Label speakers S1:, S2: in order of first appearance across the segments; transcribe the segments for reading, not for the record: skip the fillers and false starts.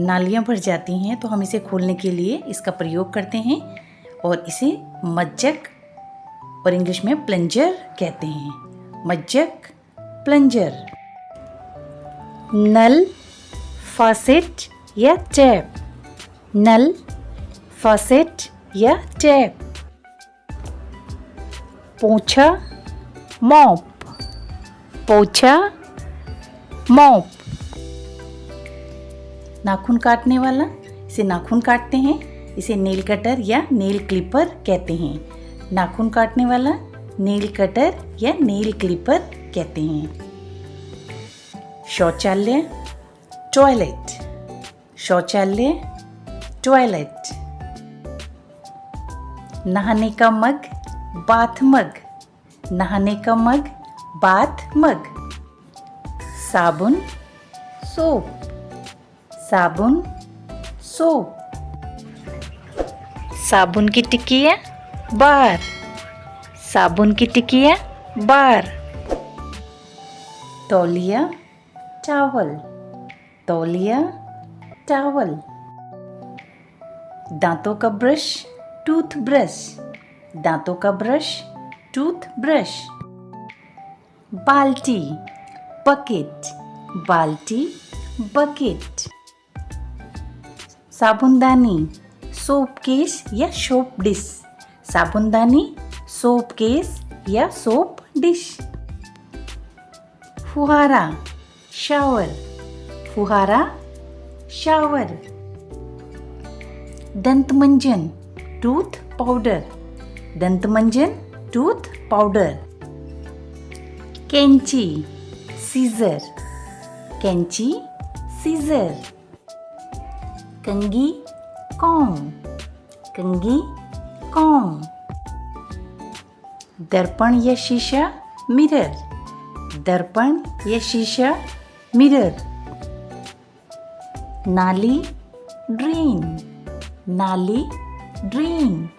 S1: नालियाँ भर जाती हैं तो हम इसे खोलने के लिए इसका प्रयोग करते हैं और इसे मज्जक और इंग्लिश में प्लंजर कहते हैं। मज्जक, प्लंजर। नल, फॉसेट या टैप। नल, फॉसेट या टैप। पोछा, मॉप। पोछा, मॉप। नाखून काटने वाला, इसे नाखून काटते हैं, इसे नेल कटर या नेल क्लिपर कहते हैं। नाखून काटने वाला नेल कटर या नेल क्लिपर कहते हैं। शौचालय, टॉयलेट। शौचालय, टॉयलेट। नहाने का मग, बाथ मग। नहाने का मग, बाथ मग। साबुन, सोप। साबुन, सोप। साबुन की टिकिया, बार। साबुन की टिकिया, बार। तौलिया, टॉवल। तौलिया, टॉवल। दांतों का ब्रश, टूथ ब्रश। दांतों का ब्रश, टूथ ब्रश। बाल्टी, बकेट। बाल्टी, बकेट। साबुनदानी, सोप केस या सोप डिश। साबुनदानी, सोप केस या सोप डिश। फुहारा, शावर। फुहारा, शावर। दंतमंजन, टूथ पाउडर। दंतमंजन, टूथ पाउडर। कैंची, सीजर। कैंची, सीजर। कंघी, कॉम्ब। कंघी, कॉम्ब। दर्पण या शीशा, मिरर। दर्पण या शीशा, मिरर। नाली, ड्रेन। नाली, ड्रेन।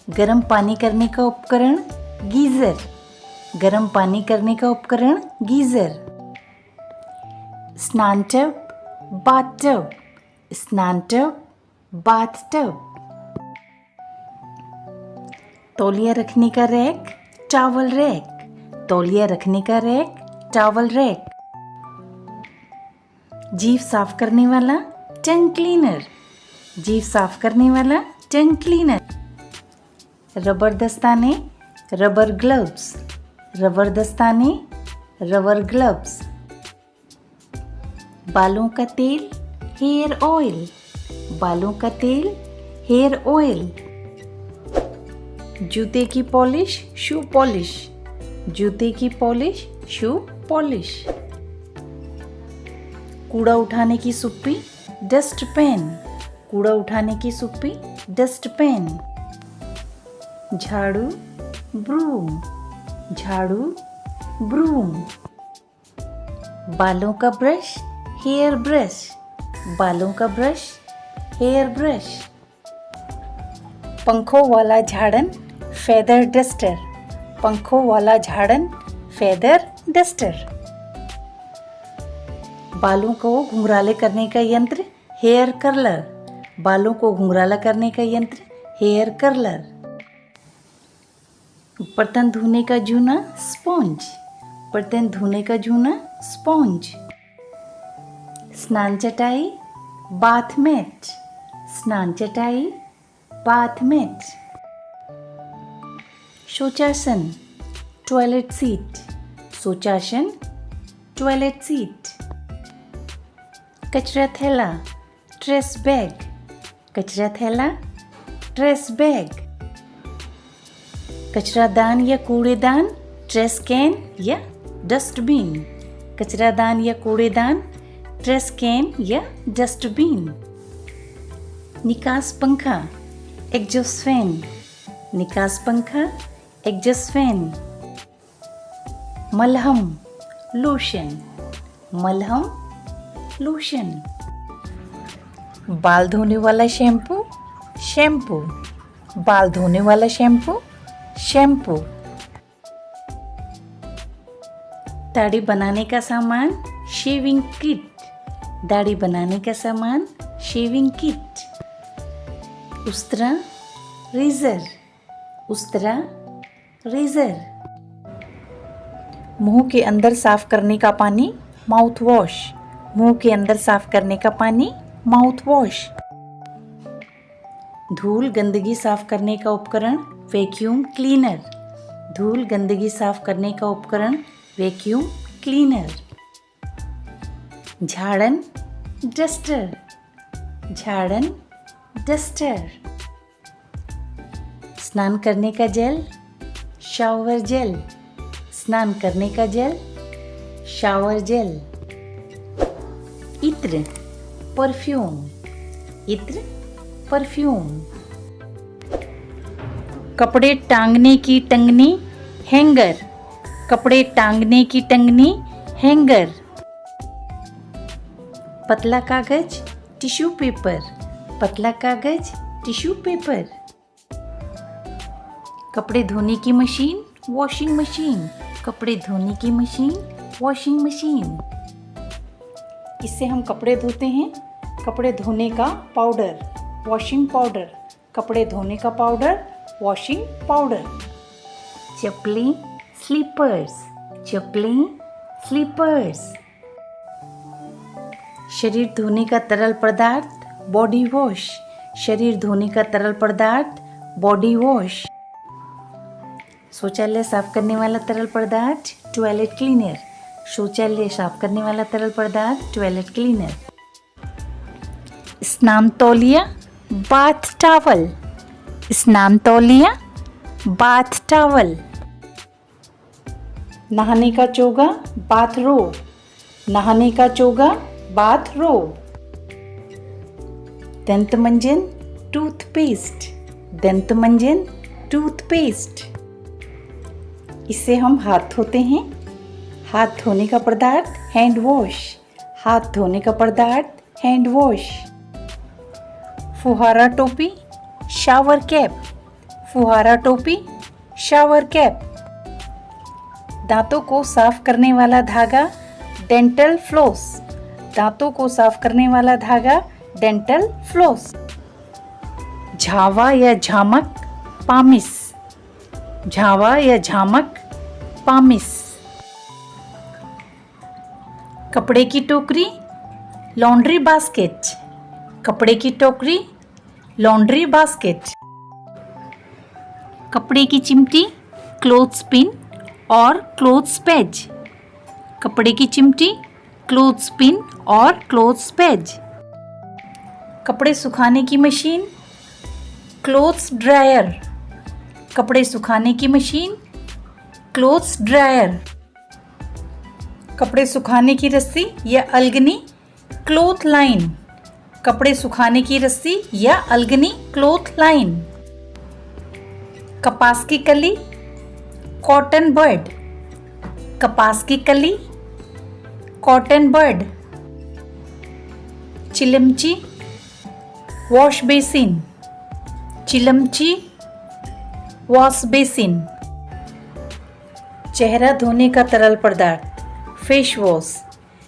S1: गर्म पानी करने का उपकरण, गीजर। गर्म पानी करने का उपकरण, गीजर। स्नान टब, बाथ टब। स्नान टब, बाथ टब। तौलिया रखने का रैक, टॉवल रैक। तौलिया रखने का रैक, टॉवल रैक। जीभ साफ करने वाला, टंग क्लीनर। जीभ साफ करने वाला, टंग क्लीनर। रबर दस्ताने, रबर ग्लव्स। रबर दस्ताने, रबर ग्लव्स। बालों का तेल, हेयर ऑयल। बालों का तेल, हेयर ऑयल। जूते की पॉलिश, शू पॉलिश। जूते की पॉलिश, शू पॉलिश। कूड़ा उठाने की सुप्पी, डस्टपैन। कूड़ा उठाने की सुप्पी, डस्टपैन। झाड़ू, ब्रूम। झाड़ू, ब्रूम। बालों का ब्रश, हेयर ब्रश। बालों का ब्रश, हेयर ब्रश। पंखों वाला झाड़न, फेदर डस्टर। पंखों वाला झाड़न, फेदर डस्टर। बालों को घुंघराले करने का यंत्र, हेयर कर्लर। बालों को घुंघराला करने का यंत्र, हेयर कर्लर। बर्तन धोने का जूना, स्पॉन्ज। बर्तन धोने का जूना, स्पॉन्ज। स्नान चटाई, बाथ मैट। स्नान चटाई, बाथ मैट। शौचासन, टॉयलेट सीट। शौचासन, टॉयलेट सीट। कचरा थैला, ट्रेश बैग। कचरा थैला, ट्रेश बैग। कचरादान या कूड़ेदान, ट्रेश कैन या डस्टबिन। कचरादान या कूड़ेदान, ट्रेश कैन या डस्टबिन। निकास पंखा, एग्जॉस्ट फैन। निकास पंखा, एग्जॉस्ट फैन। मलहम, लोशन। मलहम, लोशन। बाल धोने वाला शैम्पू, शैम्पू। बाल धोने वाला शैम्पू, शैम्पू। दाढ़ी बनाने का सामान, शेविंग किट। दाढ़ी बनाने का सामान, शेविंग किट। उस्तरा, रेजर, उस्तरा, रेजर। मुंह के अंदर साफ करने का पानी, माउथ वॉश, मुंह के अंदर साफ करने का पानी, माउथ वॉश। धूल गंदगी साफ करने का उपकरण, वैक्यूम क्लीनर, धूल गंदगी साफ करने का उपकरण, वैक्यूम क्लीनर। झाड़न, डस्टर, झाड़न, डस्टर। स्नान करने का जेल, शावर जेल, स्नान करने का जेल, शावर जेल। इत्र, परफ्यूम, इत्र, परफ्यूम। कपड़े टांगने की टंगनी, हैंगर, कपड़े टांगने की टंगनी, हैंगर। पतला कागज, टिश्यू पेपर, पतला कागज, टिश्यू पेपर। कपड़े धोने की मशीन, वॉशिंग मशीन, कपड़े धोने की मशीन, वॉशिंग मशीन। इससे हम कपड़े धोते हैं। कपड़े धोने का पाउडर, वॉशिंग पाउडर, कपड़े धोने का पाउडर, वॉशिंग पाउडर। चप्पलें, स्लीपर्स, चप्पलें, स्लीपर्स। शरीर धोने का तरल पदार्थ, बॉडी वॉश, शरीर धोने का तरल पदार्थ, बॉडी वॉश। शौचालय साफ करने वाला तरल पदार्थ, टॉयलेट क्लीनर, शौचालय साफ करने वाला तरल पदार्थ, टॉयलेट क्लीनर। स्नान तौलिया, बाथ टॉवल, स्नान तौलिया, बाथ टॉवल। नहाने का चोगा, बाथ रोब, नहाने का चोगा, बाथ रोब। दंत मंजन, टूथपेस्ट, दंत मंजन, टूथपेस्ट। इससे हम हाथ धोते हैं। हाथ धोने का पदार्थ, हैंड वॉश, हाथ धोने का पदार्थ, हैंड वॉश। फुहारा टोपी, शावर कैप, फुहारा टोपी, शावर कैप। दांतों को साफ करने वाला धागा, डेंटल फ्लोस, दांतों को साफ करने वाला धागा, डेंटल फ्लोस। झावा या झामक, पामिस, झावा या झामक, पामिस। कपड़े की टोकरी, लॉन्ड्री बास्केट, कपड़े की टोकरी, लॉन्ड्री बास्केट। कपड़े की चिमटी, क्लोथ्स पिन और क्लोथ्स पेज, कपड़े की चिमटी, क्लोथ्स पिन और क्लोथ्स पेज। कपड़े सुखाने की मशीन, क्लोथ्स ड्रायर, कपड़े सुखाने की मशीन, क्लोथ्स ड्रायर। कपड़े सुखाने की रस्सी या अलगनी, क्लोथ लाइन, कपड़े सुखाने की रस्सी या अलगनी, क्लोथ लाइन। कपास की कली, कॉटन बर्ड, कपास की कली, कॉटन बर्ड। चिलमची, वॉश बेसिन, चिलमची, वॉश बेसिन। चेहरा धोने का तरल पदार्थ, फेस वॉश,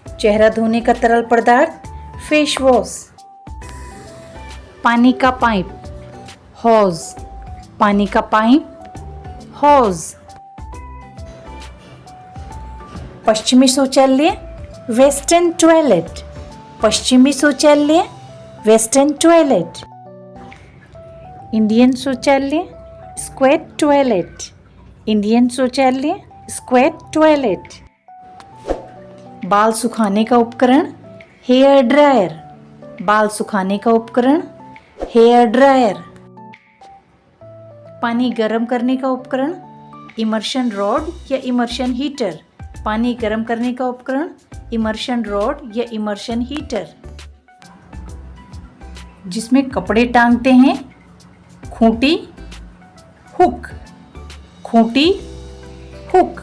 S1: चेहरा धोने का तरल पदार्थ, फेस वॉश। पानी का पाइप, हॉज, पानी का पाइप, हॉज। पश्चिमी शौचालय, वेस्टर्न टॉयलेट, पश्चिमी शौचालय, वेस्टर्न टॉयलेट। इंडियन शौचालय, स्क्वेट टॉयलेट, इंडियन शौचालय, स्क्वेट टॉयलेट। बाल सुखाने का उपकरण, हेयर ड्रायर, बाल सुखाने का उपकरण, हेयर ड्रायर। पानी गर्म करने का उपकरण, इमर्शन रॉड या इमर्शन हीटर, पानी गर्म करने का उपकरण, इमर्शन रॉड या इमर्शन हीटर। जिसमें कपड़े टांगते हैं, Khunti, hook, Khunti, hook.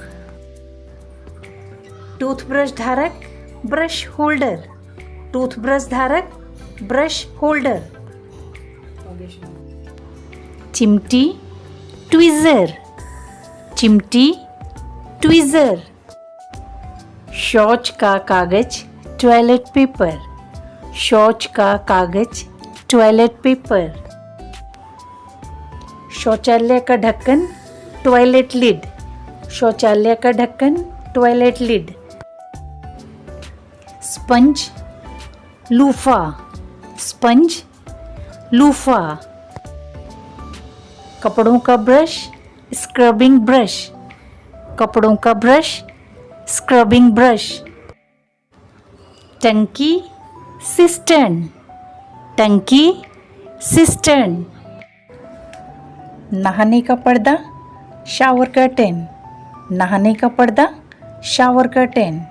S1: Toothbrush धारक, ब्रश होल्डर, टूथब्रश धारक, ब्रश होल्डर। चिमटी, ट्विज़र, चिमटी, ट्विज़र। शौच का कागज, टॉयलेट पेपर, शौच का कागज टॉयलेट पेपर। शौचालय का ढक्कन टॉयलेट लिड। शौचालय का ढक्कन toilet lid. Sponge loofah. Sponge loofah. कपड़ों का ब्रश स्क्रबिंग ब्रश। कपड़ों का ब्रश स्क्रबिंग ब्रश। टंकी सिस्टर्न। टंकी सिस्टर्न। नहाने का पर्दा शावर कर्टेन। नहाने का पर्दा शावर कर्टेन।